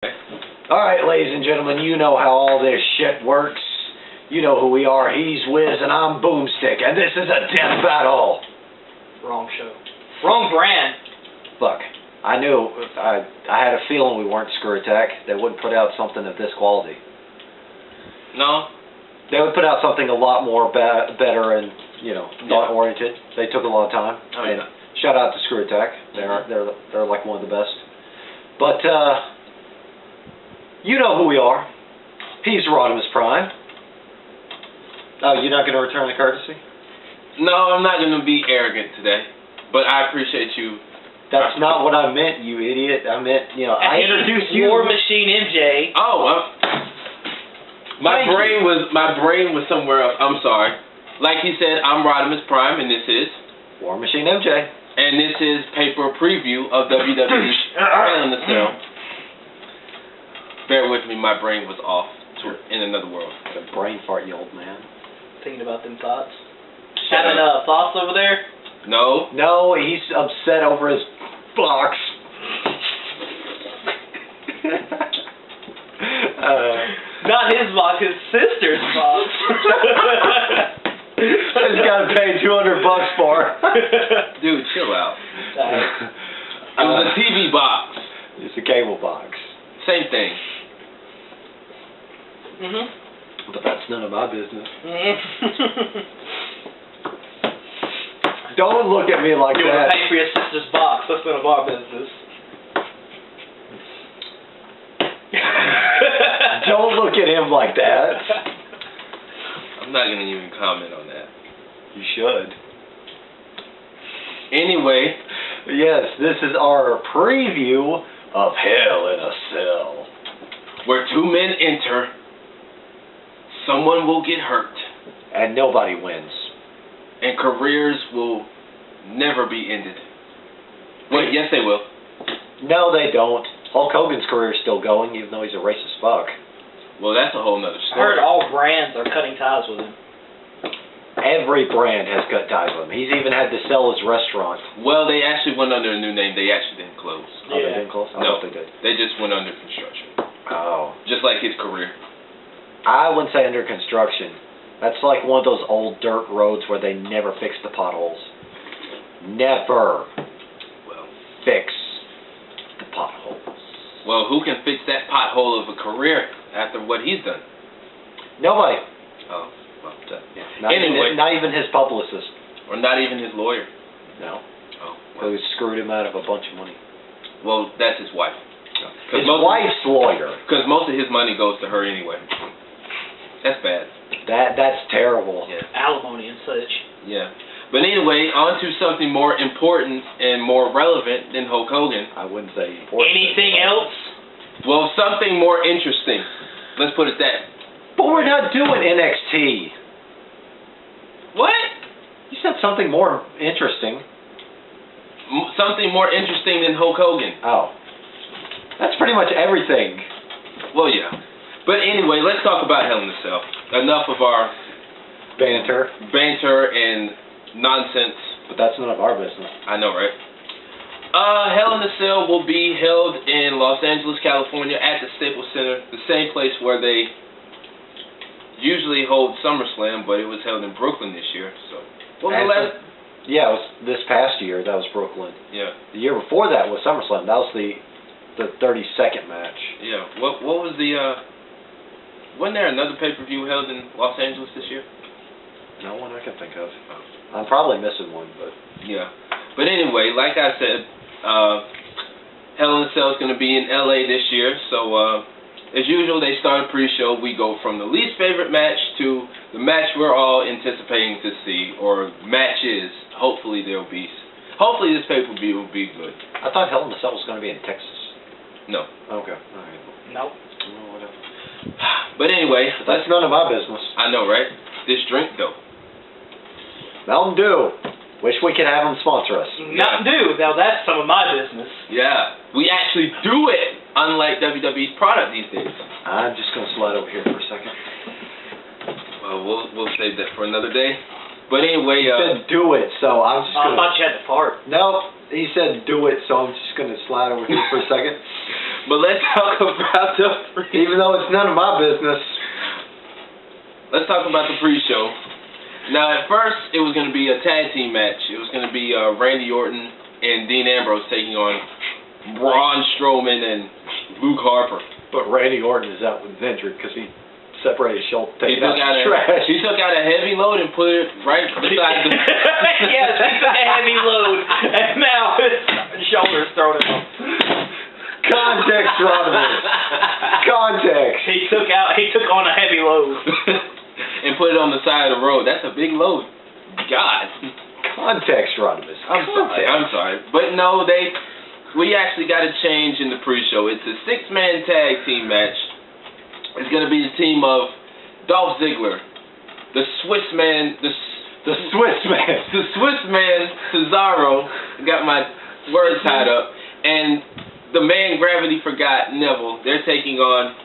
Alright, ladies and gentlemen, you know how all this shit works. You know who we are. He's Wiz and I'm Boomstick, and this is a death battle. Wrong show. Wrong brand. Look, I knew, I had a feeling we weren't Screw Attack. They wouldn't put out something of this quality. No? They would put out something a lot more better and, you know, thought-oriented. They took a lot of time. Oh, yeah. Shout out to Screw Attack. They're like one of the best. But, you know who we are. He's Rodimus Prime. Oh, you're not going to return the courtesy? No, I'm not going to be arrogant today. But I appreciate you. That's not what I meant, you idiot. I meant, you know, I introduced you. War Machine MJ. Oh, my brain was somewhere else. I'm sorry. Like he said, I'm Rodimus Prime, and this is War Machine MJ. And this is paper preview of WWE Hell in a Cell. Bear with me, my brain was off in another world. What a brain fart, you old man. Thinking about them thoughts. Having thoughts over there? No. No, he's upset over his box. Not his box, his sister's box. He's got to pay $200 for. Dude, chill out. It was a TV box. It's a cable box. Same thing. But that's none of my business. Don't look at me like that. You want to pay for your sister's box. That's none of our business. Don't look at him like that. I'm not going to even comment on that. You should. Anyway. Yes, this is our preview of Hell in a Cell. Where two men enter, someone will get hurt. And nobody wins. And careers will never be ended. Wait, yes they will. No, they don't. Hulk Hogan's career is still going, even though he's a racist fuck. Well, that's a whole nother I story. heard all brands are cutting ties with him. Every brand has cut ties with him. He's even had to sell his restaurant. Well, they actually went under a new name. They actually didn't close. Oh, they didn't close? I no, thought they did. They just went under construction. Oh. Just like his career. I wouldn't say under construction. That's like one of those old dirt roads where they never fix the potholes. Never. Well, fix the potholes. Well, who can fix that pothole of a career after what he's done? Nobody. Oh, well, yeah. Not even his publicist. Or not even his lawyer. No. Oh. Well. Who screwed him out of a bunch of money. Well, that's his wife. His wife's lawyer. Because most of his money goes to her anyway. That's bad. That's terrible. Yeah. Alimony and such. Yeah. But anyway, on to something more important and more relevant than Hulk Hogan. I wouldn't say important. Anything else? Well, something more interesting. Let's put it that. But we're not doing NXT. What? You said something more interesting. Something more interesting than Hulk Hogan. Oh. That's pretty much everything. Well, yeah. But anyway, let's talk about Hell in a Cell. Enough of our banter and nonsense. But that's none of our business. I know, right? Hell in a Cell will be held in Los Angeles, California at the Staples Center, the same place where they usually hold SummerSlam, but it was held in Brooklyn this year. So, what was the last? Yeah, it was this past year. That was Brooklyn. Yeah. The year before that was SummerSlam. That was the 32nd match. Yeah. What was the? Wasn't there another pay-per-view held in Los Angeles this year? No one I can think of. I'm probably missing one, but yeah. But anyway, like I said, Hell in a Cell is going to be in LA this year. So as usual, they start a pre-show. We go from the least favorite match to the match we're all anticipating to see, or matches. Hopefully hopefully this pay-per-view will be good. I thought Hell in a Cell was going to be in Texas. No. Okay. All right. Nope. Oh, whatever. But anyway, that's none of my business. I know, right? This drink, though. Mountain Dew. Wish we could have them sponsor us. Mountain Dew. Now that's some of my business. Yeah. We actually do it, unlike WWE's product these days. I'm just going to slide over here for a second. Well, we'll save that for another day. But anyway, he said do it, so I'm just going to... I thought you had to fart. Nope. He said do it, so I'm just going to slide over here for a second. But let's talk about the Even though it's none of my business. let's talk about the pre-show. Now, at first, it was going to be a tag team match. It was going to be Randy Orton and Dean Ambrose taking on Braun Strowman and Luke Harper. But Randy Orton is out with an injury because he separated his shoulder, He taking out took out the trash. he took out a heavy load and put it right beside the. Yes, he took a heavy load, and now his shoulder's thrown him. Context, Rodimus. Context. He took on a heavy load. And put it on the side of the road. That's a big load. God. Context, Rodimus. I'm sorry. But no, we actually got a change in the pre-show. It's a 6-man tag team match. It's going to be the team of Dolph Ziggler, the Swiss man, the Swiss man Cesaro. Got my words tied up. And the man Gravity Forgot, Neville. They're taking on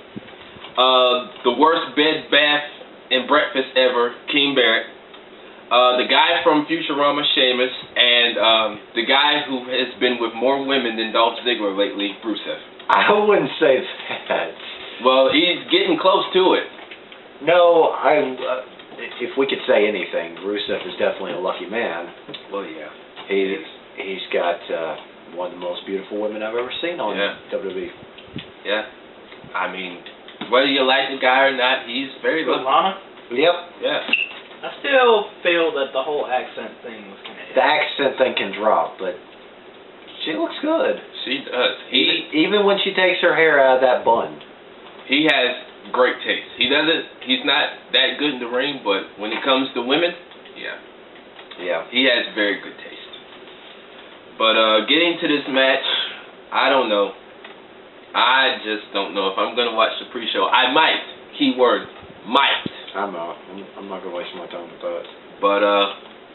the worst bed, bath, and breakfast ever, King Barrett. The guy from Futurama, Sheamus, and the guy who has been with more women than Dolph Ziggler lately, Rusev. I wouldn't say that. Well, he's getting close to it. No, if we could say anything, Rusev is definitely a lucky man. Well, yeah. He's got one of the most beautiful women I've ever seen on WWE. Yeah. I mean, whether you like the guy or not, he's very lucky. Lana? Yep. Yeah. I still feel that the whole accent thing was kind of. The accent thing can drop, but she looks good. She does. Even when she takes her hair out of that bun. He has great taste. He's not that good in the ring, but when it comes to women, yeah, he has very good taste. But getting to this match, I don't know. I just don't know if I'm gonna watch the pre-show. I might. Keyword, might. I'm not gonna waste my time with that. But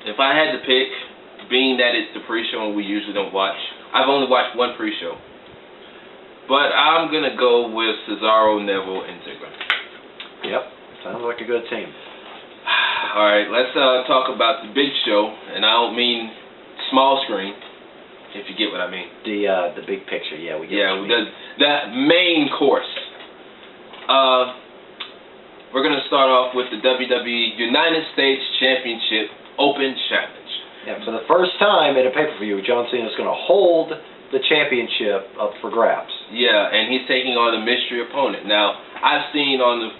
if I had to pick, being that it's the pre-show and we usually don't watch, I've only watched one pre-show. But I'm going to go with Cesaro, Neville, and Ziggler. Yep. Sounds like a good team. Alright, let's talk about the big show. And I don't mean small screen, if you get what I mean. The big picture, yeah. We get the main course. We're going to start off with the WWE United States Championship Open Challenge. Yeah, for the first time in a pay-per-view, John Cena is going to hold the championship up for grabs. Yeah, and he's taking on a mystery opponent. Now, I've seen on the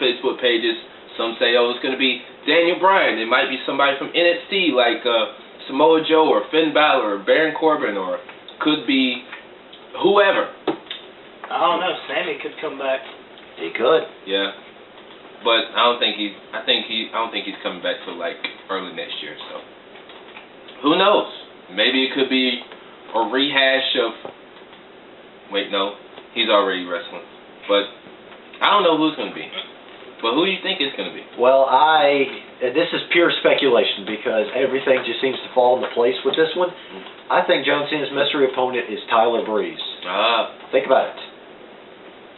Facebook pages, some say, oh, it's going to be Daniel Bryan. It might be somebody from NXT like Samoa Joe or Finn Balor or Baron Corbin, or could be whoever. I don't know. Sammy could come back. He could. Yeah, but I don't think he's coming back till like early next year. So who knows? Maybe it could be a rehash of. Wait, no, he's already wrestling. But I don't know who's going to be. But who do you think it's going to be? Well, this is pure speculation because everything just seems to fall into place with this one. I think John Cena's mystery opponent is Tyler Breeze. Think about it.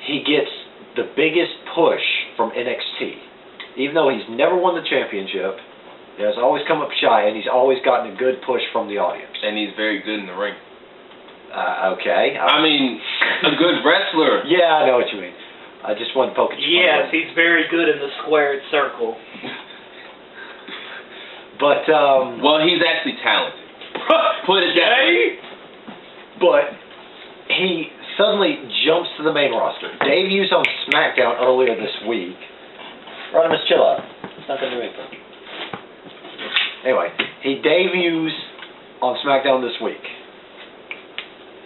He gets the biggest push from NXT. Even though he's never won the championship, he has always come up shy, and he's always gotten a good push from the audience. And he's very good in the ring. Okay. I mean, a good wrestler. Yeah, I know what you mean. I just want to poke at you. Yes, he's very good in the squared circle. But, well, he's actually talented. Put it that way. But he suddenly jumps to the main roster. Debuts on SmackDown earlier this week. Rodimus, chill out. It's not going to do anything. Anyway, he debuts on SmackDown this week.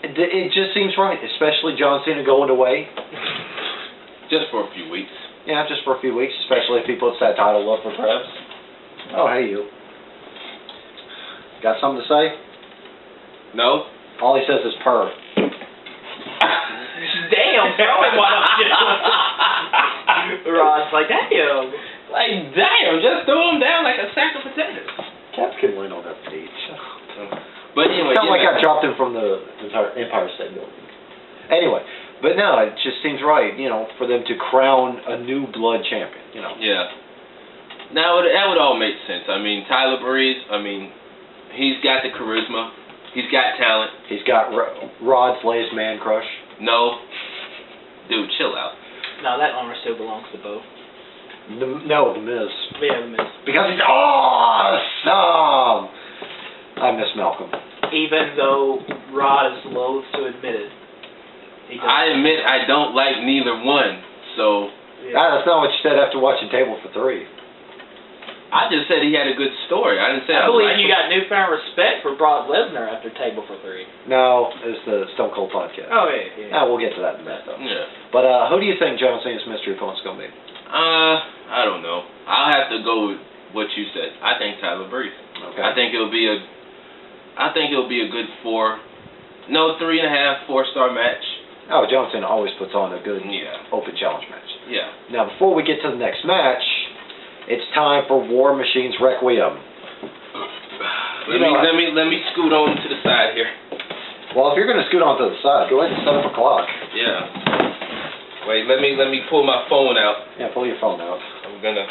It just seems right, especially John Cena going away. Just for a few weeks. Yeah, just for a few weeks, especially if he puts that title up for grabs. Oh, hey, you. Got something to say? No? All he says is purr. Damn, tell me why don't you? Rod's like, damn. Like, damn, just throw him down like a sack of potatoes. Cap can win on that beach. But anyway, it's not like I dropped him from the entire Empire State Building. Anyway, but no, it just seems right, for them to crown a new blood champion, Yeah. Now, that would all make sense. I mean, Tyler Breeze, he's got the charisma. He's got talent. He's got Rod's latest man crush. No. dude, chill out. No, that honor still belongs to Bo. No, The Miz. Yeah, the Miz. Because he's awesome! I miss Malcolm. Even though Rod is loath to admit it. I admit I don't like neither one, so... Yeah. That's not what you said after watching Table for Three. I just said he had a good story. I didn't say I I believe liked you him. got newfound respect for Brock Lesnar after Table for Three. No, it's the Stone Cold podcast. Oh, yeah. We'll get to that in a minute, though. Yeah. But who do you think John Cena's mystery opponent's going to be? I don't know. I'll have to go with what you said. I think Tyler Breeze. Okay. I think it'll be a good 3.5, 4-star match. Oh, John Cena always puts on a good open challenge match. Yeah. Now, before we get to the next match, it's time for War Machine's Requiem. Let me scoot on to the side here. Well, if you're going to scoot onto the side, go ahead and set up a clock. Yeah. Wait, let me pull my phone out. Yeah, pull your phone out. I'm gonna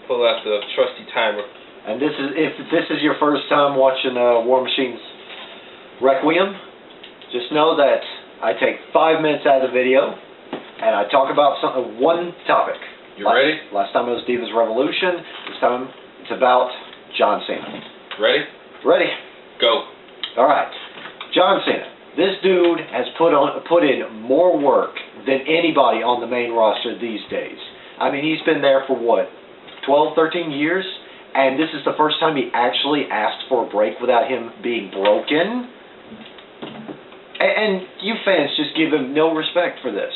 pull out the trusty timer. And if this is your first time watching War Machine's Requiem, just know that I take 5 minutes out of the video and I talk about one topic. You ready? Last time it was Divas Revolution. This time it's about John Cena. Ready? Ready? Go. All right. John Cena. This dude has put in more work than anybody on the main roster these days. I mean, he's been there for what, 12, 13 years? And this is the first time he actually asked for a break without him being broken. And you fans just give him no respect for this.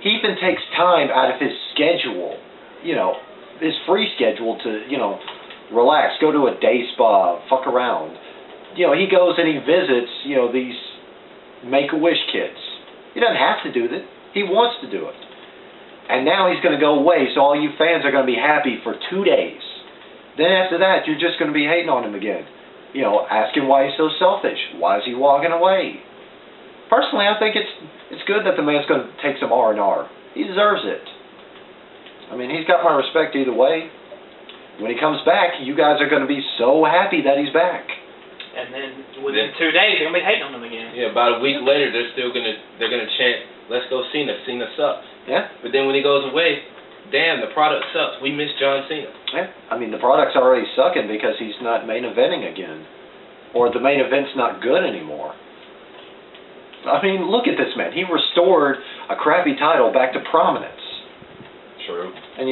He even takes time out of his schedule, his free schedule to, relax, go to a day spa, fuck around. He goes and he visits, these Make-A-Wish kids. He doesn't have to do that. He wants to do it. And now he's going to go away, so all you fans are going to be happy for 2 days. Then after that, you're just going to be hating on him again. Asking why he's so selfish. Why is he walking away? Personally, I think it's good that the man's going to take some R&R. He deserves it. I mean, he's got my respect either way. When he comes back, you guys are going to be so happy that he's back. And then within 2 days, they're gonna be hating on him again. Yeah, about a week later, they're gonna chant, "Let's go Cena. Cena sucks." Yeah. But then when he goes away, damn, the product sucks. We miss John Cena. Yeah. I mean, the product's already sucking because he's not main eventing again, or the main event's not good anymore. I mean, look at this man. He restored a crappy title back to prominence. True. And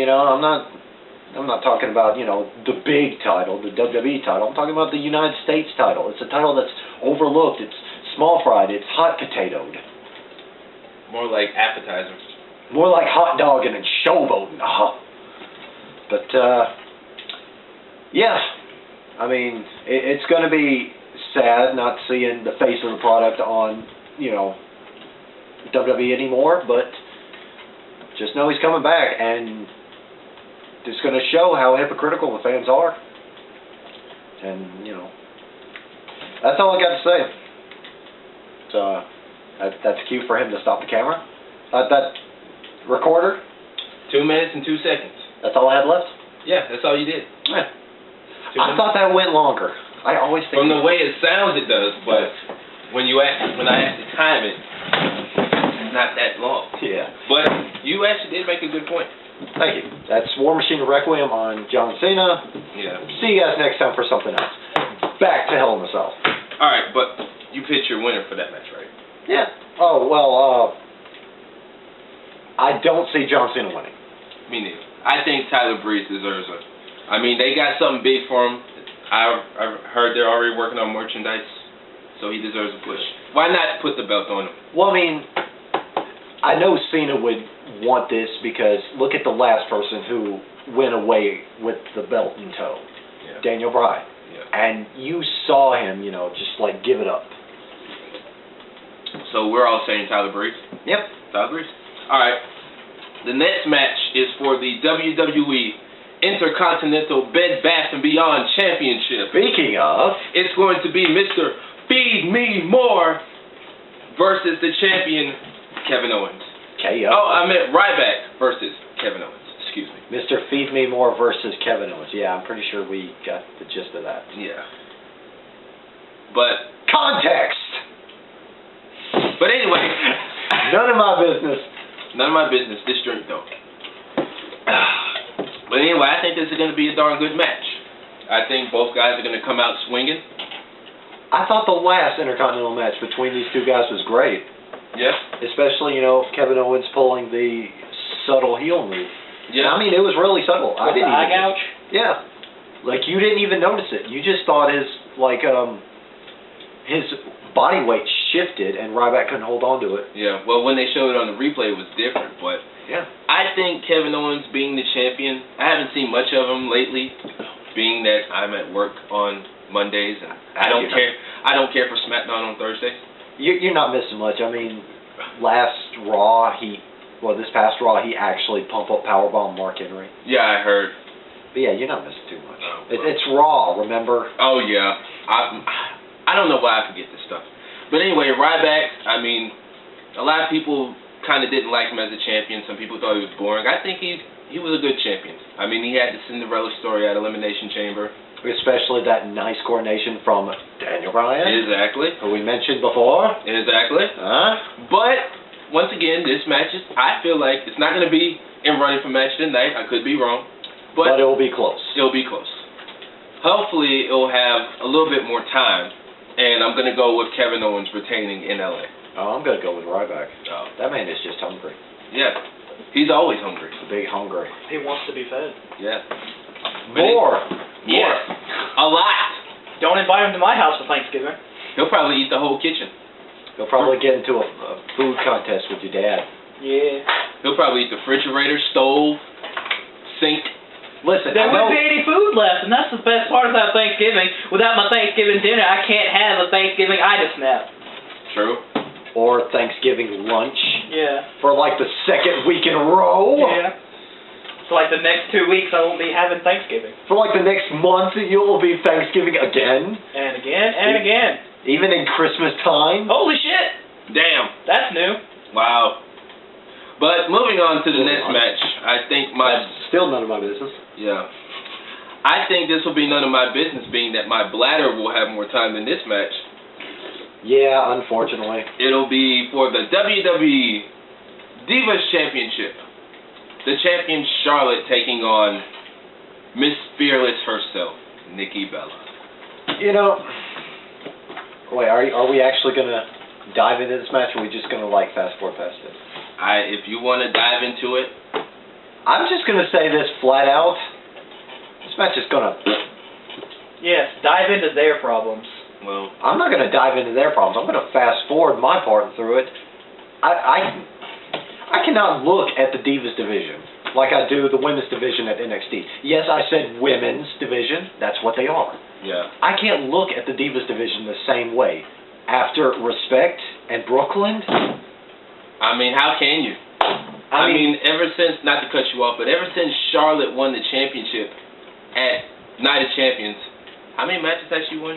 I'm not talking about, the big title, the WWE title. I'm talking about the United States title. It's a title that's overlooked. It's small fried. It's hot potatoed. More like appetizers. More like hot dogging and showboating. But, yeah. I mean, it's going to be sad not seeing the face of the product on, WWE anymore. But just know he's coming back. And it's going to show how hypocritical the fans are. And, that's all I got to say. So, that's cue for him to stop the camera. That recorder. 2 minutes and 2 seconds. That's all I had left? Yeah, that's all you did. Yeah. I thought that went longer. I always think... From the way it sounds, it does, but when I actually time it, it's not that long. Yeah. But you actually did make a good point. Thank you. That's War Machine Requiem on John Cena. Yeah. See you guys next time for something else. Back to Hell in a Cell. Alright, but you picked your winner for that match, right? Yeah. Oh, well, I don't see John Cena winning. Me neither. I think Tyler Breeze deserves it. I mean, they got something big for him. I've heard they're already working on merchandise, so he deserves a push. Why not put the belt on him? Well, I mean, I know Cena would want this because look at the last person who went away with the belt in tow. Yeah. Daniel Bryan. Yeah. And you saw him, just like give it up. So we're all saying Tyler Breeze? Yep. Tyler Breeze? Alright. The next match is for the WWE Intercontinental Bed Bath & Beyond Championship. Speaking of, it's going to be Mr. Feed Me More versus the champion, Kevin Owens. KO. Oh, I meant Ryback versus Kevin Owens. Excuse me. Mr. Feed Me More versus Kevin Owens. Yeah, I'm pretty sure we got the gist of that. Yeah. But context! But anyway, None of my business. None of my business. This drink, though. But anyway, I think this is going to be a darn good match. I think both guys are going to come out swinging. I thought the last Intercontinental match between these two guys was great. Yeah. Especially, Kevin Owens pulling the subtle heel move. Yeah. I mean, it was really subtle. I didn't eye even. gouge? Yeah. Like, you didn't even notice it. You just thought his body weight shifted and Ryback couldn't hold on to it. Yeah. Well, when they showed it on the replay, it was different. But yeah. I think Kevin Owens being the champion, I haven't seen much of him lately, being that I'm at work on Mondays and I don't care. I don't care for SmackDown on Thursdays. You're not missing much. I mean, this past Raw, he actually pumped up powerbomb Mark Henry. Yeah, I heard. But yeah, you're not missing too much. Oh, well. It's Raw, remember? Oh yeah. I don't know why I forget this stuff. But anyway, Ryback. I mean, a lot of people kind of didn't like him as a champion. Some people thought he was boring. I think he was a good champion. I mean, he had the Cinderella story at Elimination Chamber. Especially that nice coordination from Daniel Bryan. Exactly. Who we mentioned before. Exactly. But, once again, this match is, I feel like it's not going to be in running for match tonight. I could be wrong. But it will be close. It'll be close. Hopefully, it will have a little bit more time. And I'm going to go with Kevin Owens retaining in LA. Oh, I'm going to go with Ryback. Oh. That man is just hungry. Yeah. He's always hungry. Big hungry. He wants to be fed. Yeah. More. Yes. A lot. Don't invite him to my house for Thanksgiving. He'll probably eat the whole kitchen. He'll probably get into a food contest with your dad. Yeah. He'll probably eat the refrigerator, stove, sink. Listen, there wouldn't be any food left, and that's the best part about Thanksgiving. Without my Thanksgiving dinner, I can't have a Thanksgiving itis nap. True. Or Thanksgiving lunch. Yeah. For like the second week in a row. Yeah. So like the next 2 weeks, I won't be having Thanksgiving. For like the next month, you'll be Thanksgiving again. And again, and again. Even in Christmas time. Holy shit! Damn. That's new. Wow. But moving on to the next match, I think That's still none of my business. Yeah. I think this will be none of my business, being that my bladder will have more time than this match. Yeah, unfortunately. It'll be for the WWE Divas Championship. The champion Charlotte taking on Miss Fearless herself, Nikki Bella. Wait, are we actually going to dive into this match, or are we just going to fast forward past it? If you want to dive into it. I'm just going to say this flat out. This match is going to... Yes, dive into their problems. Well, I'm not going to dive into their problems. I'm going to fast forward my part through it. I cannot look at the Divas division like I do the women's division at NXT. Yes, I said women's division. That's what they are. yeah. I can't look at the Divas division the same way. After Respect and Brooklyn... I mean, how can you? I mean, ever since, not to cut you off, but ever since Charlotte won the championship at Night of Champions, how many matches has she won?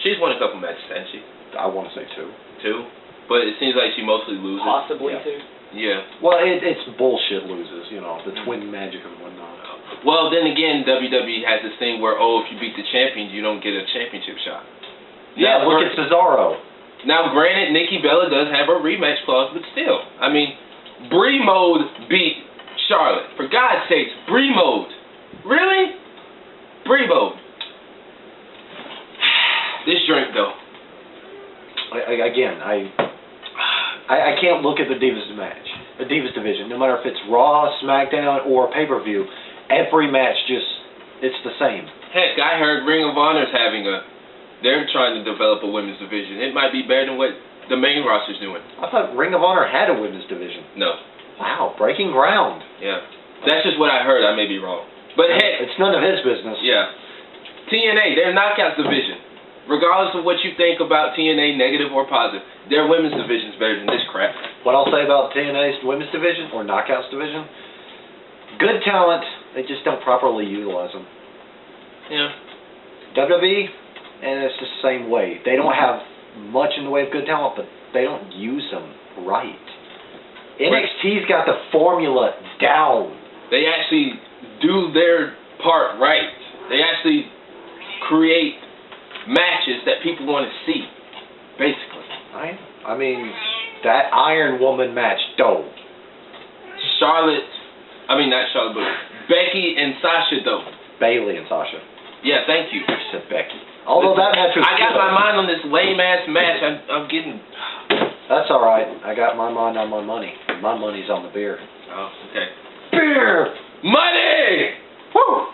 She's won a couple matches, hasn't she? I want to say 2. 2? But it seems like she mostly loses. Possibly Yeah. too. Yeah. Well, it's bullshit loses, the twin magic and whatnot. Well, then again, WWE has this thing where, if you beat the champion, you don't get a championship shot. Yeah, look at Cesaro. Now, granted, Nikki Bella does have a rematch clause, but still, I mean, Brie Mode beat Charlotte. For God's sakes, Brie Mode. Really? Brie Mode. This drink, though. I can't look at the Divas match, the Divas division, no matter if it's Raw, SmackDown, or pay-per-view. Every match it's the same. Heck, I heard Ring of Honor's they're trying to develop a women's division. It might be better than what the main roster's doing. I thought Ring of Honor had a women's division. No. Wow, breaking ground. Yeah. That's just what I heard. I may be wrong. But heck, it's none of his business. Yeah. TNA, their Knockouts division. Regardless of what you think about TNA, negative or positive, their women's division's better than this crap. What I'll say about TNA's women's division, or Knockouts division, good talent, they just don't properly utilize them. Yeah. WWE, and it's the same way. They don't have much in the way of good talent, but they don't use them right. NXT's got the formula down. They actually do their part right. They actually create matches that people want to see, basically. Right? I mean, That Iron Woman match, dope. Not Charlotte, but Becky and Sasha, though. Bailey and Sasha. Yeah, thank you. I said Becky. Although that match was I got good. my mind on this lame-ass match. I'm getting... That's all right. I got my mind on my money. My money's on the beer. Oh, okay. Beer! Money! Woo!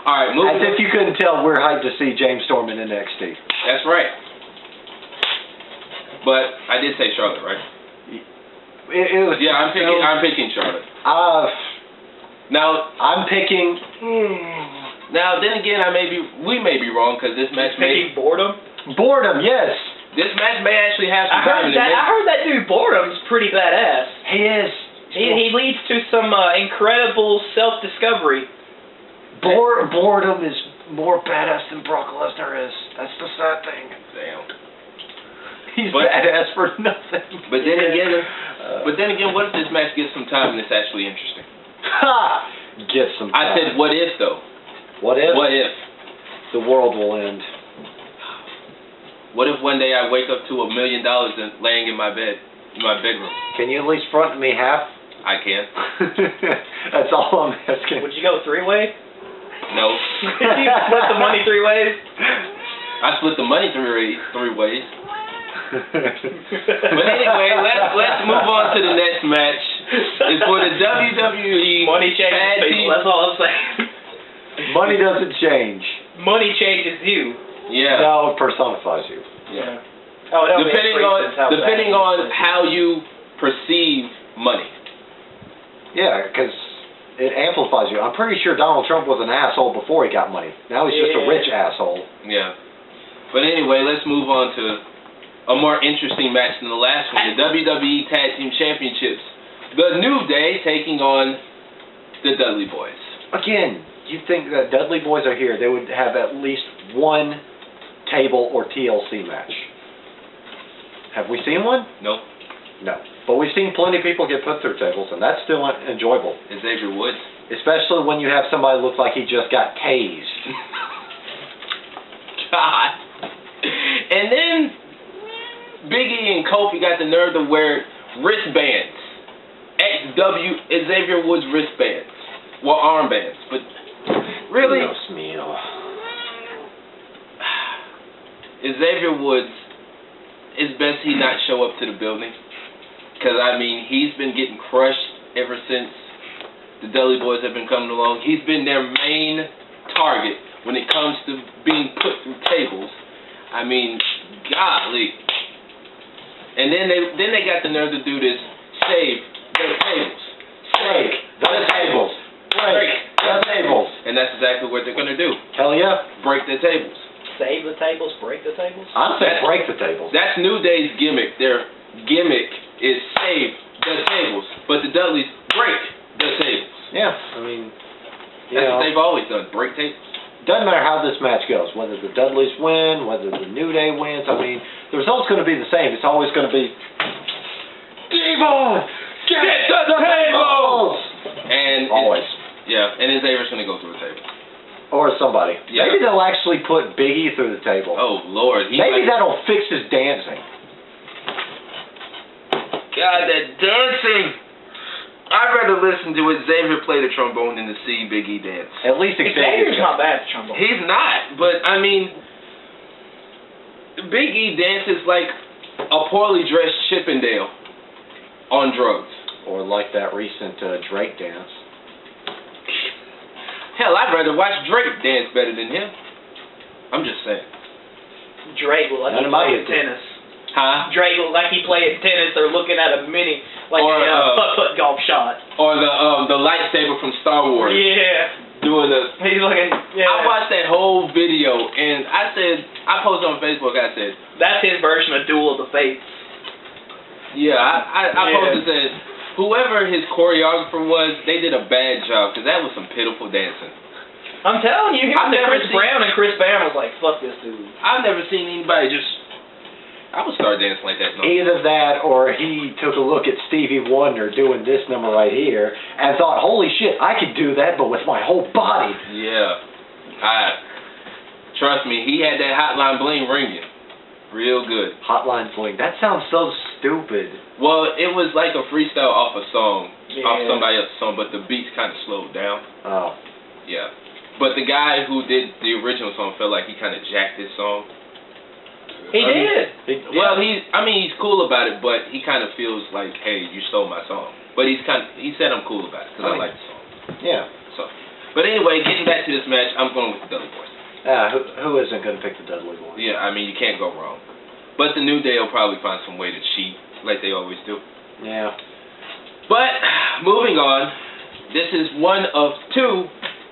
All right, moving As if you couldn't tell, we're hyped to see James Storm in NXT. That's right. But I did say Charlotte, right? It was. Yeah, I'm picking Charlotte. Now I'm picking. Now then again, we may be wrong because this match Picking Boredom? Boredom, yes. This match may actually have some I heard that dude Boredom's pretty badass. He is. He leads to some incredible self-discovery. Boredom is more badass than Brock Lesnar is. That's the sad thing. Damn. He's badass for nothing. But then again, what if this match gets some time and it's actually interesting? Ha! Get some time. I said, what if though? What if? What if? The world will end. What if one day I wake up to $1 million and laying in my bedroom? Can you at least front me half? I can. That's all I'm asking. Would you go three-way? No. You split the money three ways? I split the money three ways. But anyway, let's move on to the next match. It's for the WWE Money changes people, that's all I'm saying. Money doesn't change. Money changes you. Yeah. No, it personifies you. Yeah. Oh, depending on how you perceive money. Yeah, because it amplifies you. I'm pretty sure Donald Trump was an asshole before he got money. Now he's just a rich asshole. Yeah. But anyway, let's move on to a more interesting match than the last one. The WWE Tag Team Championships. The New Day taking on the Dudley Boys. Again, you'd think that Dudley Boys are here. They would have at least one table or TLC match. Have we seen one? No. No. But we've seen plenty of people get put through tables, and that's still enjoyable. Xavier Woods. Especially when you have somebody look like he just got tased. God. And then Big E and Kofi got the nerve to wear wristbands. Xavier Woods wristbands. Well, armbands. But really? Dios mío. Xavier Woods, it's best he not show up to the building. Because, he's been getting crushed ever since the Dudley Boys have been coming along. He's been their main target when it comes to being put through tables. Golly. And then they got the nerve to do this. Save the tables. Save the tables. Break the tables. And that's exactly what they're going to do. Hell yeah. Break the tables. Save the tables, break the tables? I'm saying break the tables. That's New Day's gimmick. Their gimmick is save the tables. But the Dudleys break the tables. Yeah, that's what they've always done. Break tables. Doesn't matter how this match goes, whether the Dudleys win, whether the New Day wins. The result's going to be the same. It's always going to be Devon, get the tables! And always. And Xavier's going to go through the table. Or somebody. Yeah. Maybe they'll actually put Big E through the table. Oh, Lord. Maybe that'll fix his dancing. God, that dancing! I'd rather listen to Xavier play the trombone than to see Big E dance. At least Xavier's not bad at trombone. He's not, but Big E dances like a poorly dressed Chippendale on drugs. Or like that recent Drake dance. Hell, I'd rather watch Drake dance better than him. I'm just saying. Drake looked like he played tennis. Huh? Drake looked like he played tennis or looking at a mini, like a putt-putt golf shot. Or the lightsaber from Star Wars. Yeah. Doing the... He's looking... Yeah. I watched that whole video, and I posted on Facebook, I said... That's his version of Duel of the Fates. Yeah, I posted that whoever his choreographer was, they did a bad job, because that was some pitiful dancing. I'm telling you, Chris Brown and Chris Bam was like, fuck this dude. I've never seen anybody just... I would start dancing like that. No. Either that, or he took a look at Stevie Wonder doing this number right here, and thought, holy shit, I could do that, but with my whole body. Yeah. Trust me, he had that Hotline Bling ringing. Real good. Hotline Bling. That sounds so stupid. Well, it was like a freestyle off a song, off Yeah. somebody else's song, but the beats kind of slowed down. Oh. Yeah. But the guy who did the original song felt like he kind of jacked his song. He did. Well, he's cool about it, but he kind of feels like, hey, you stole my song. But he said I'm cool about it because I like the song. Yeah. So, but anyway, getting back to this match, I'm going with the Dudley Boys. Who isn't going to pick the Dudley Boys? Yeah, I mean, you can't go wrong. But the New Day will probably find some way to cheat, like they always do. Yeah. But, moving on, this is one of 2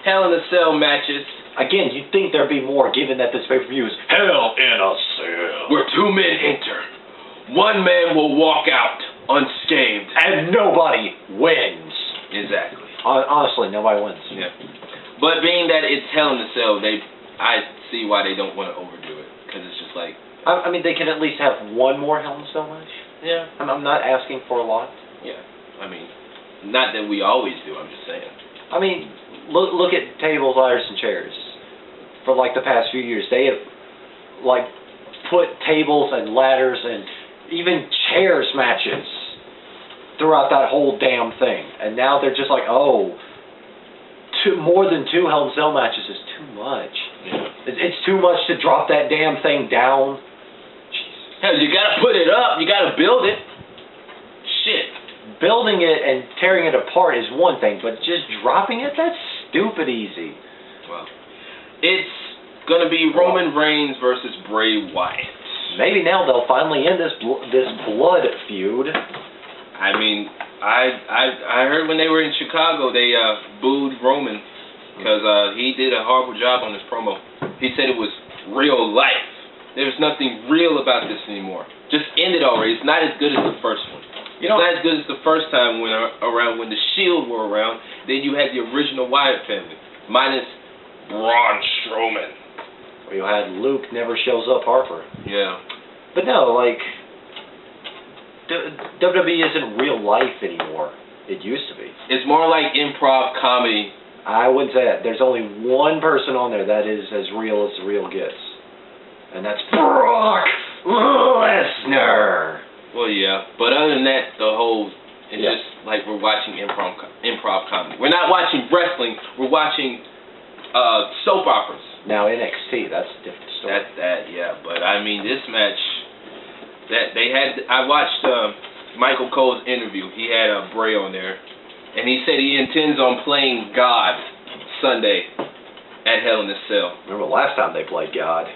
Hell in a Cell matches. Again, you'd think there'd be more, given that this pay-per-view is Hell in a Cell. Where 2 men enter. 1 man will walk out unscathed. And nobody wins. Exactly. Honestly, nobody wins. Yeah. But being that it's Hell in a Cell, I see why they don't want to overdo it. Because it's just like... I mean, they can at least have 1 more Hell in a Cell match. Yeah. I'm not asking for a lot. Yeah. I mean, not that we always do, I'm just saying. I mean, look at tables, ladders, and chairs. For like the past few years, they have like put tables and ladders and even chairs matches throughout that whole damn thing. And now they're just like, oh, more than 2 Hell in a Cell matches is too much. Yeah. It's too much to drop that damn thing down. Hell, you gotta put it up, you gotta build it. Shit. Building it and tearing it apart is one thing, but just dropping it, that's stupid easy. Well, it's gonna be Roman Reigns versus Bray Wyatt. Maybe now they'll finally end this blood feud. I mean, I heard when they were in Chicago, they booed Roman because he did a horrible job on his promo. He said it was real life. There's nothing real about this anymore. Just end it already. It's not as good as the first one. It's not as good as the first time when the Shield were around. Then you had the original Wyatt family, minus Braun Strowman. Or you had Luke never shows up Harper. Yeah. But no, like, WWE isn't real life anymore. It used to be. It's more like improv comedy. I wouldn't say that. There's only 1 person on there that is as real as the real gets. And that's Brock Lesnar. Well, yeah. But other than that, it's just like we're watching improv comedy. We're not watching wrestling. We're watching soap operas. Now NXT, that's a different story. That's that, yeah. But I mean, this match that they had, I watched Michael Cole's interview. He had Bray on there, and he said he intends on playing God Sunday at Hell in a Cell. Remember last time they played God?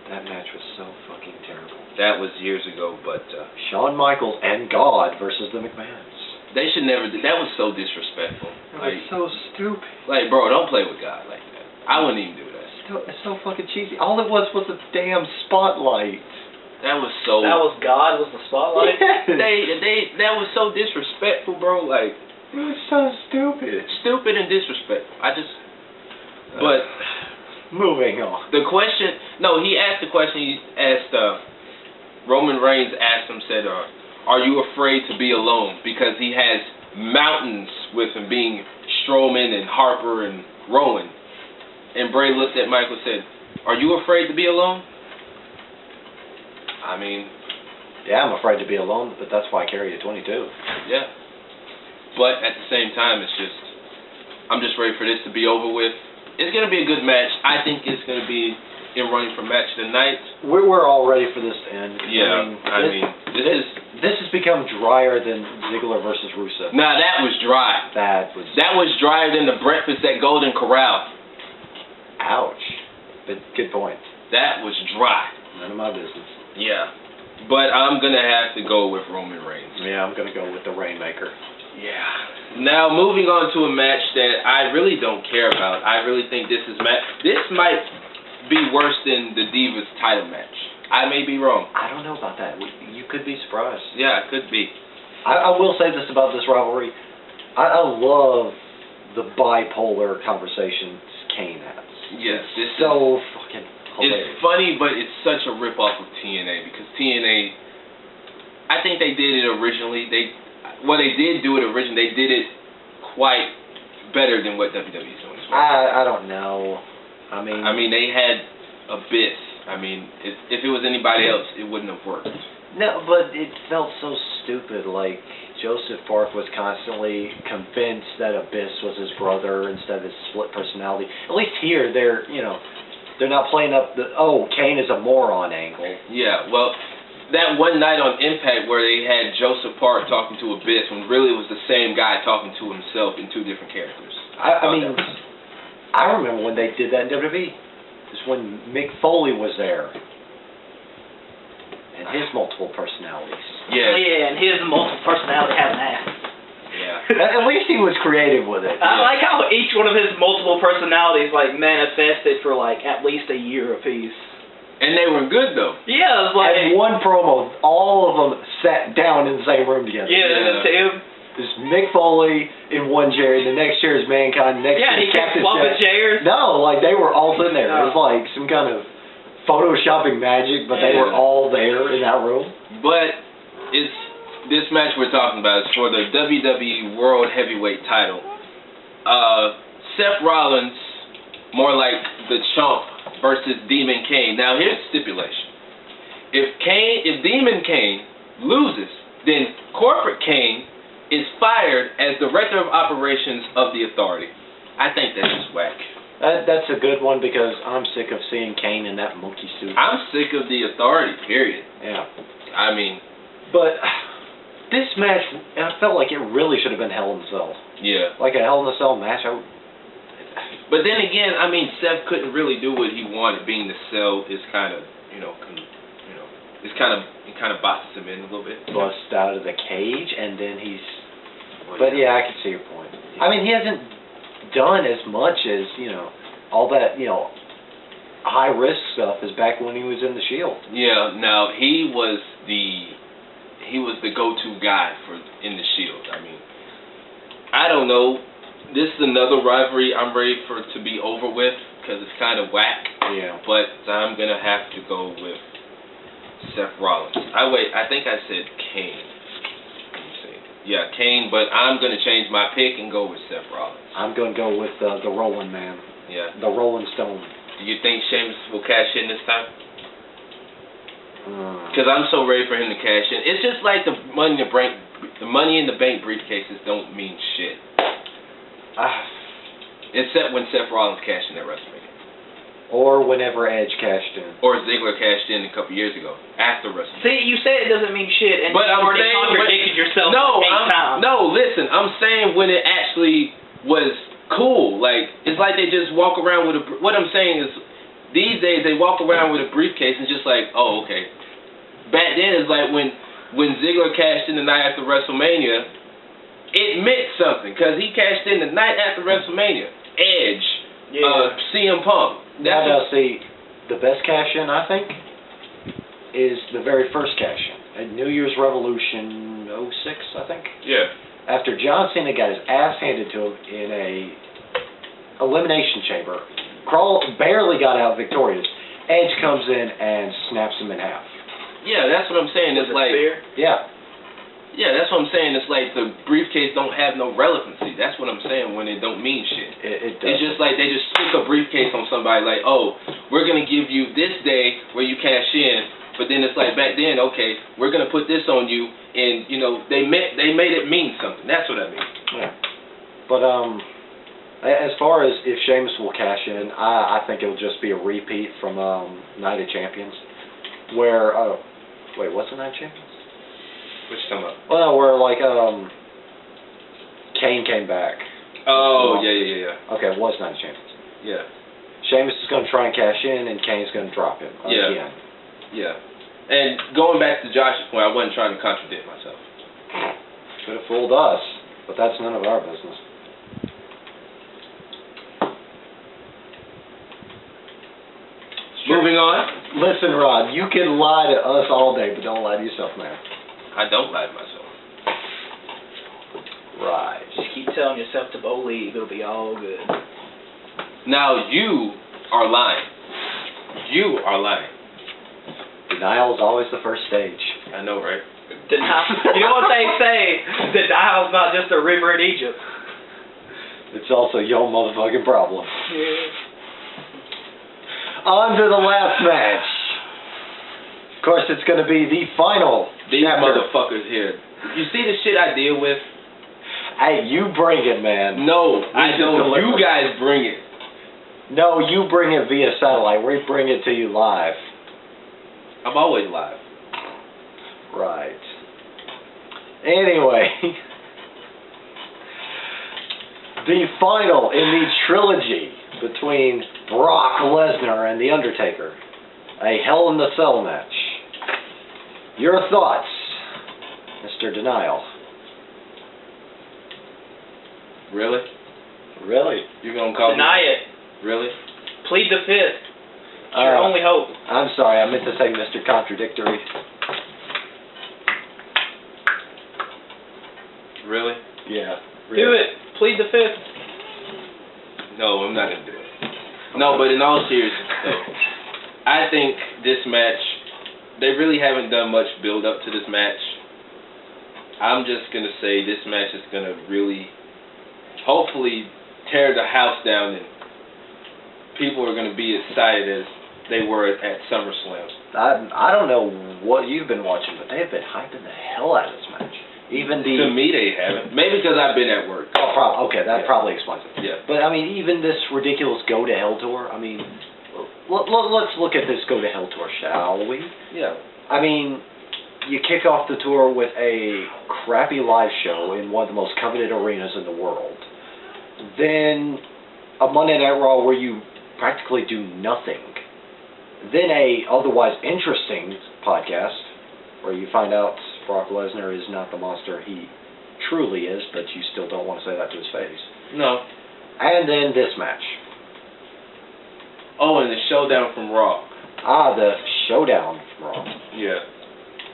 That match was so fucking terrible. That was years ago, but Shawn Michaels and God versus the McMahons. They should never do that. Was so disrespectful. That was so stupid. Like, bro, don't play with God like that. I wouldn't even do that. It's so fucking cheesy. All it was a damn spotlight. That was so... That was God, was the spotlight? Yes. That was so disrespectful, bro. Like... It was so stupid. Stupid and disrespectful. But... Moving on. The question... No, he asked the question. He asked... Roman Reigns asked him, said, are you afraid to be alone? Because he has mountains with him, being Strowman and Harper and Rowan. And Bray looked at Michael and said, are you afraid to be alone? I mean... Yeah, I'm afraid to be alone, but that's why I carry a 22. Yeah. But at the same time, it's just... I'm just ready for this to be over with. It's going to be a good match. I think it's going to be in running for match of the night. We're all ready for this to end. Yeah, this has become drier than Ziggler versus Rusev. Nah, that was dry. That was drier than the breakfast at Golden Corral. Ouch. But good point. That was dry. None of my business. Yeah. But I'm going to have to go with Roman Reigns. Yeah, I'm going to go with the Rainmaker. Yeah. Now, moving on to a match that I really don't care about. I really think this might be worse than the Divas title match. I may be wrong. I don't know about that. You could be surprised. Yeah, it could be. I will say this about this rivalry. I love the bipolar conversations Kane has. Yes. It's so fucking hilarious. It's funny, but it's such a ripoff of TNA because TNA, I think they did it originally. They did do it originally. They did it quite better than what WWE is doing. I don't know. I mean, they had Abyss. I mean, if it was anybody else, it wouldn't have worked. No, but it felt so stupid. Like Joseph Park was constantly convinced that Abyss was his brother instead of his split personality. At least here, they're not playing up the Kane is a moron angle. Yeah, well, that one night on Impact where they had Joseph Park talking to Abyss when really it was the same guy talking to himself in two different characters. I mean, I remember when they did that in WWE. It's when Mick Foley was there. And his multiple personalities. Yeah. Yeah, and his multiple personality has an ass. Yeah. At least he was creative with it. I like how each one of his multiple personalities like manifested for like at least a year apiece. And they were good though. Yeah, it was like At one promo, all of them sat down in the same room together. yeah. There's Mick Foley in one chair, the next chair is Mankind, the next Yeah, chair he is kept Captain swapping Jack. chairs. No, like they were all in there. No. It was like some kind of photoshopping magic, but they were all there in that room. But this match we're talking about is for the WWE World Heavyweight title. Seth Rollins, more like the Chump versus Demon Kane. Now here's the stipulation: if Demon Kane loses, then Corporate Kane is fired as Director of Operations of the Authority. I think that's just whack. That's a good one because I'm sick of seeing Kane in that monkey suit. I'm sick of the Authority, period. Yeah. I mean, But this match, I felt like it really should have been Hell in a Cell. yeah. Like a Hell in a Cell match. But then again, I mean, Seth couldn't really do what he wanted. Being the Cell is kind of, it kind of boxes him in a little bit. Bust out of the cage, and then he's... But yeah, I can see your point. I mean, he hasn't done as much as, all that, high-risk stuff as back when he was in the Shield. Yeah, now, he was the go-to guy in the Shield. I mean, I don't know. This is another rivalry I'm ready for it to be over with because it's kind of whack. Yeah. But I'm going to have to go with Seth Rollins. I think I said Kane. Let me see. Yeah, Kane, but I'm going to change my pick and go with Seth Rollins. I'm going to go with the Rolling Man. Yeah. The Rolling Stone. Do you think Sheamus will cash in this time? Because I'm so ready for him to cash in. It's just like the Money in the Bank briefcases don't mean shit. Except when Seth Rollins cashed in at WrestleMania. Or whenever Edge cashed in. Or Ziggler cashed in a couple years ago, after WrestleMania. See, you say it doesn't mean shit, and But you I'm already saying, contradicted yourself eight times. No, listen, I'm saying when it actually was cool. Like, it's like they just walk around with what I'm saying is, these days they walk around with a briefcase and just like, oh, okay. Back then it's like when Ziggler cashed in the night after WrestleMania, it meant something, because he cashed in the night after WrestleMania. Edge, CM Punk. Now, see, the best cash-in, I think, is the very first cash-in. At New Year's Revolution 06, I think. Yeah. After John Cena got his ass handed to him in a elimination chamber, barely got out victorious, Edge comes in and snaps him in half. Yeah, that's what I'm saying. It's like... Yeah. Yeah, that's what I'm saying. It's like the briefcase don't have no relevancy. That's what I'm saying when it don't mean shit. It does. It's just like they just stick a briefcase on somebody like, oh, we're going to give you this day where you cash in, but then it's like back then, okay, we're going to put this on you, and, they made it mean something. That's what I mean. Yeah. But, as far as if Sheamus will cash in, I think it'll just be a repeat from Night of Champions, where, wait, what's the Night of Champions? What you talking about? Well, where, like, Kane came back. Oh, yeah. Okay, it was Night of Champions. Yeah. Sheamus is going to try and cash in, and Kane's going to drop him. Yeah. Yeah. And going back to Josh's point, I wasn't trying to contradict myself. Could have fooled us, but that's none of our business. Moving on. Listen, Rod, you can lie to us all day, but don't lie to yourself, man. I don't lie to myself. Right. Just keep telling yourself to believe. It'll be all good. Now you are lying. You are lying. Denial is always the first stage. I know, right? You know what they say? Denial's not just a river in Egypt. It's also your motherfucking problem. Yeah. On to the last match. course, it's going to be the final These chapter. motherfuckers here. You see the shit I deal with? Hey, you bring it, man. No, I don't. deliver. You guys bring it. No, you bring it via satellite. We bring it to you live. I'm always live. Right. Anyway, the final in the trilogy between Brock Lesnar and The Undertaker, a Hell in the Cell match. Your thoughts, Mr. Denial? Really? Really? You're gonna call Deny me? it. Really? Plead the fifth. It's your only hope. I'm sorry, I meant to say Mr. Contradictory. Really? Yeah. Do it. Plead the fifth. No, I'm not gonna do it. No, but in all seriousness, though, I think this match, they really haven't done much build up to this match. I'm just gonna say this match is gonna really, hopefully, tear the house down, and people are gonna be excited as they were at SummerSlam. I don't know what you've been watching, but they have been hyping the hell out of this match. Even the To me, they haven't. Maybe because I've been at work. Oh, okay, that Yeah. probably explains it. Yeah. But I mean, even this ridiculous Go to Hell tour. I mean, let's look at this Go to Hell tour, shall we? Yeah. I mean, you kick off the tour with a crappy live show in one of the most coveted arenas in the world. Then a Monday Night Raw where you practically do nothing. Then a otherwise interesting podcast where you find out Brock Lesnar is not the monster he truly is, but you still don't want to say that to his face. No. And then this match. Oh, and the showdown from Raw. The showdown from Raw. Yeah.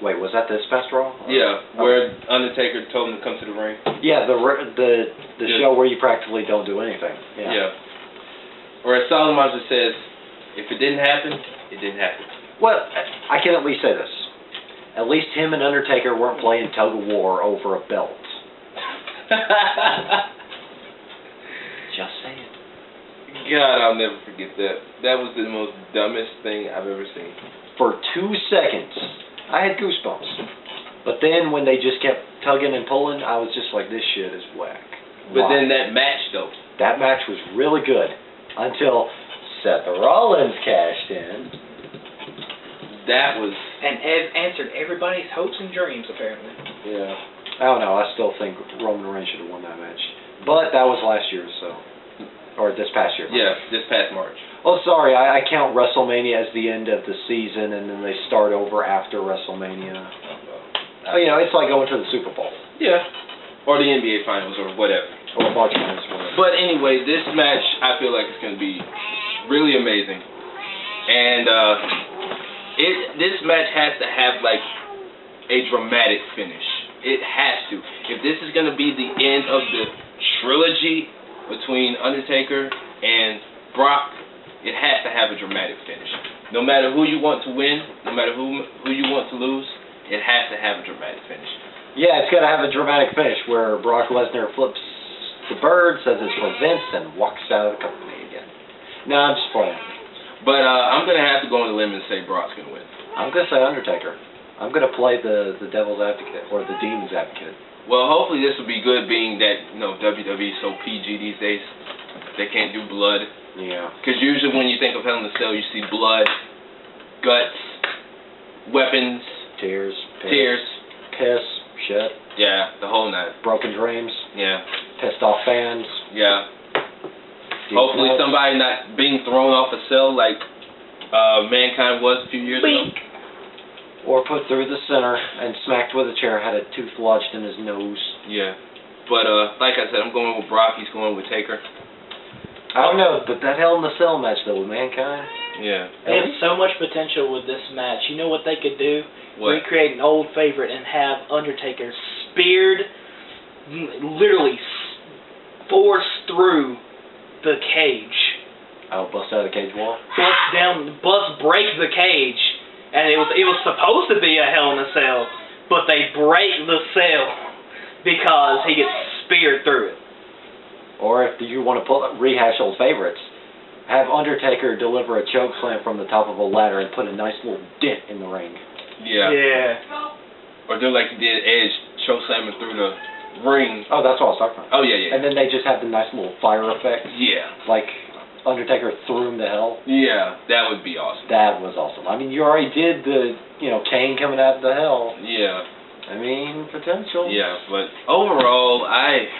Wait, was that this past Raw? Yeah, where Undertaker told him to come to the ring. Yeah, the Yeah. show where you practically don't do anything. Yeah. Or as Solomon says, if it didn't happen, it didn't happen. Well, I can at least say this. At least him and Undertaker weren't playing tug of war over a belt. Just saying. God, I'll never forget that. That was the most dumbest thing I've ever seen. For 2 seconds, I had goosebumps. But then when they just kept tugging and pulling, I was just like, this shit is whack. But Why? then that match, though. That match was really good until Seth Rollins cashed in. That was... And answered everybody's hopes and dreams, apparently. Yeah. I don't know. I still think Roman Reigns should have won that match. But that was last year, so. Or this past year. Yeah, this past March. Oh, sorry. I count WrestleMania as the end of the season, and then they start over after WrestleMania. Oh, you know, it's like going to the Super Bowl. Yeah. Or the NBA Finals, or whatever. Or March Madness, whatever. But anyway, this match, I feel like it's going to be really amazing. And this match has to have, like, a dramatic finish. It has to. If this is going to be the end of the trilogy between Undertaker and Brock, it has to have a dramatic finish. No matter who you want to win, no matter who you want to lose, it has to have a dramatic finish. Yeah, it's got to have a dramatic finish where Brock Lesnar flips the bird, says it's for Vince, and walks out of the company again. No, I'm just playing. But I'm going to have to go on the limb and say Brock's going to win. I'm going to say Undertaker. I'm going to play the devil's advocate, or the demon's advocate. Well, hopefully this will be good, being that, you know, WWE is so PG these days. They can't do blood. Yeah. Because usually when you think of Hell in a Cell, you see blood, guts, weapons, Tears. Piss. Shit. Yeah, the whole nine. Broken dreams. Yeah. Pissed off fans. Yeah. Deep Hopefully nuts. somebody not being thrown off a cell like Mankind was a few years ago. Or put through the center and smacked with a chair, had a tooth lodged in his nose. Yeah. But like I said, I'm going with Brock. He's going with Taker. I don't know, but that Hell in the Cell match, though, with Mankind. Yeah. They have so much potential with this match. You know what they could do? What? Recreate an old favorite and have Undertaker speared, literally forced through the cage. I'll bust out a cage wall. Break the cage. And it was supposed to be a Hell in a Cell, but they break the cell because he gets speared through it. Or if you want to rehash old favorites, have Undertaker deliver a choke slam from the top of a ladder and put a nice little dent in the ring. Yeah. Yeah. Or do like you did Edge, choke slamming through the ring. Oh, that's what I was talking about. Oh yeah. And then they just have the nice little fire effect, Yeah. like Undertaker threw him to hell. Yeah, that would be awesome. That was awesome. I mean, you already did the, Kane coming out of the hell. Yeah. I mean, potential. Yeah, but overall, I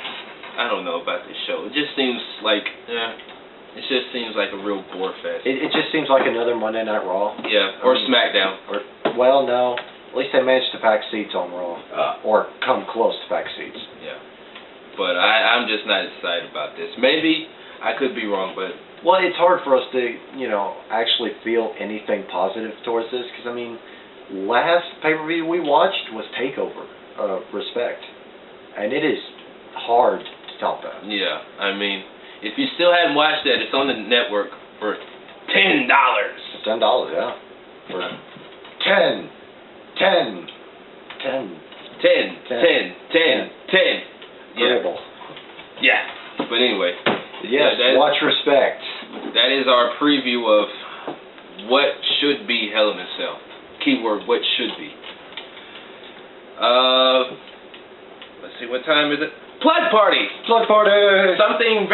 don't know about this show. It just seems like, it just seems like a real bore fest. It just seems like another Monday Night Raw. Yeah, or SmackDown. Well, no. At least they managed to pack seats on Raw. Or come close to pack seats. Yeah. But I'm just not excited about this. Maybe I could be wrong, but... Well, it's hard for us to, actually feel anything positive towards this. Because, I mean, last pay-per-view we watched was TakeOver. Respect. And it is hard to top that. Yeah, I mean, if you still haven't watched that, it's on the network for $10. $10, yeah. For 10. 10. 10. 10. 10. 10. 10. Variable. Yeah. But anyway. Yes, watch respect. That is our preview of what should be Hell in a Cell. Keyword, what should be. Let's see, what time is it? Plug party! Plug party! Something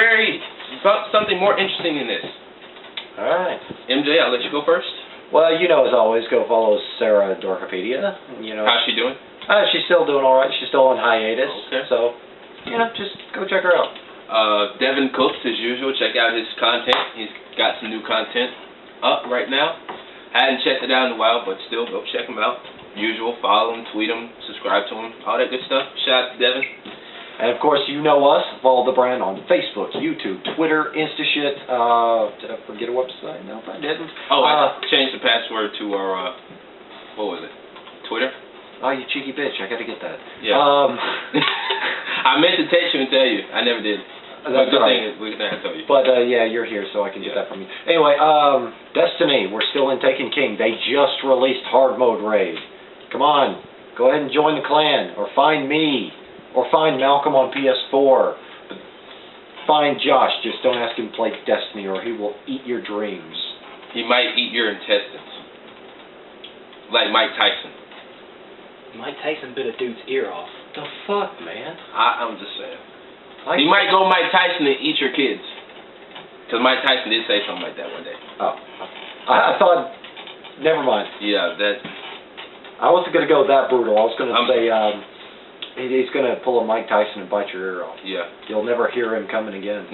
more interesting than this. Alright. MJ, I'll let you go first. Well, as always, go follow Sarah Dorkopedia. How's she doing? She's still doing alright. She's still on hiatus. Okay. So, just go check her out. Devin Cooks, as usual, check out his content. He's got some new content up right now. Hadn't checked it out in a while, but still, go check him out. Usual, follow him, tweet him, subscribe to him, all that good stuff. Shout out to Devin. And of course, you know us. Follow the brand on Facebook, YouTube, Twitter, InstaShit. Did I forget a website? No, I didn't. Oh, I changed the password to our, what was it? Twitter? Oh, you cheeky bitch. I got to get that. Yeah. I meant to text you and tell you. I never did. That's good right. thing is we can tell you. But, yeah, you're here, so I can get that from you. Anyway, Destiny. We're still in Taken King. They just released Hard Mode Raid. Come on. Go ahead and join the clan. Or find me. Or find Malcolm on PS4. Find Josh. Just don't ask him to play Destiny or he will eat your dreams. He might eat your intestines. Like Mike Tyson. Mike Tyson bit a dude's ear off. The fuck, man? I'm just saying. He might go Mike Tyson and eat your kids. Because Mike Tyson did say something like that one day. Oh. I thought... Never mind. Yeah, that... I wasn't going to go that brutal. I was going to say... he's going to pull a Mike Tyson and bite your ear off. Yeah. You'll never hear him coming again.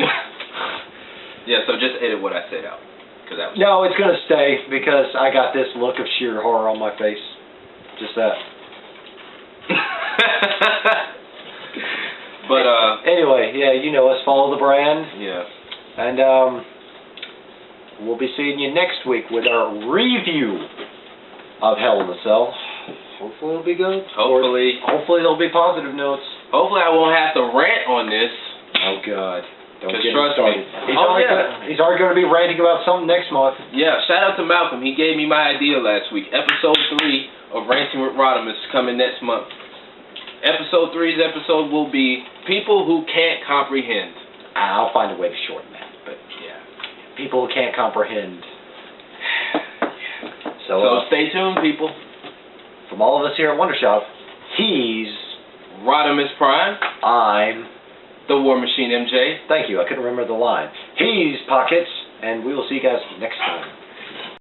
Yeah, so just edit what I said out. Cause that was no, it's going to stay because I got this look of sheer horror on my face. Just that. But, anyway, yeah, you know us. Follow the brand. Yeah. And, we'll be seeing you next week with our review of Hell in a Cell. Hopefully it'll be good. Hopefully. Hopefully there'll be positive notes. Hopefully I won't have to rant on this. Oh, God. Don't get trust started. me. He's already going to be ranting about something next month. Yeah, shout out to Malcolm. He gave me my idea last week. Episode 3 of Ranting with Rodimus coming next month. Episode 3's episode will be People Who Can't Comprehend. I'll find a way to shorten that. But, yeah. People who can't comprehend. So stay tuned, people. From all of us here at WonderShop, he's Rodimus Prime. I'm the War Machine MJ. Thank you. I couldn't remember the line. He's Pockets, and we will see you guys next time.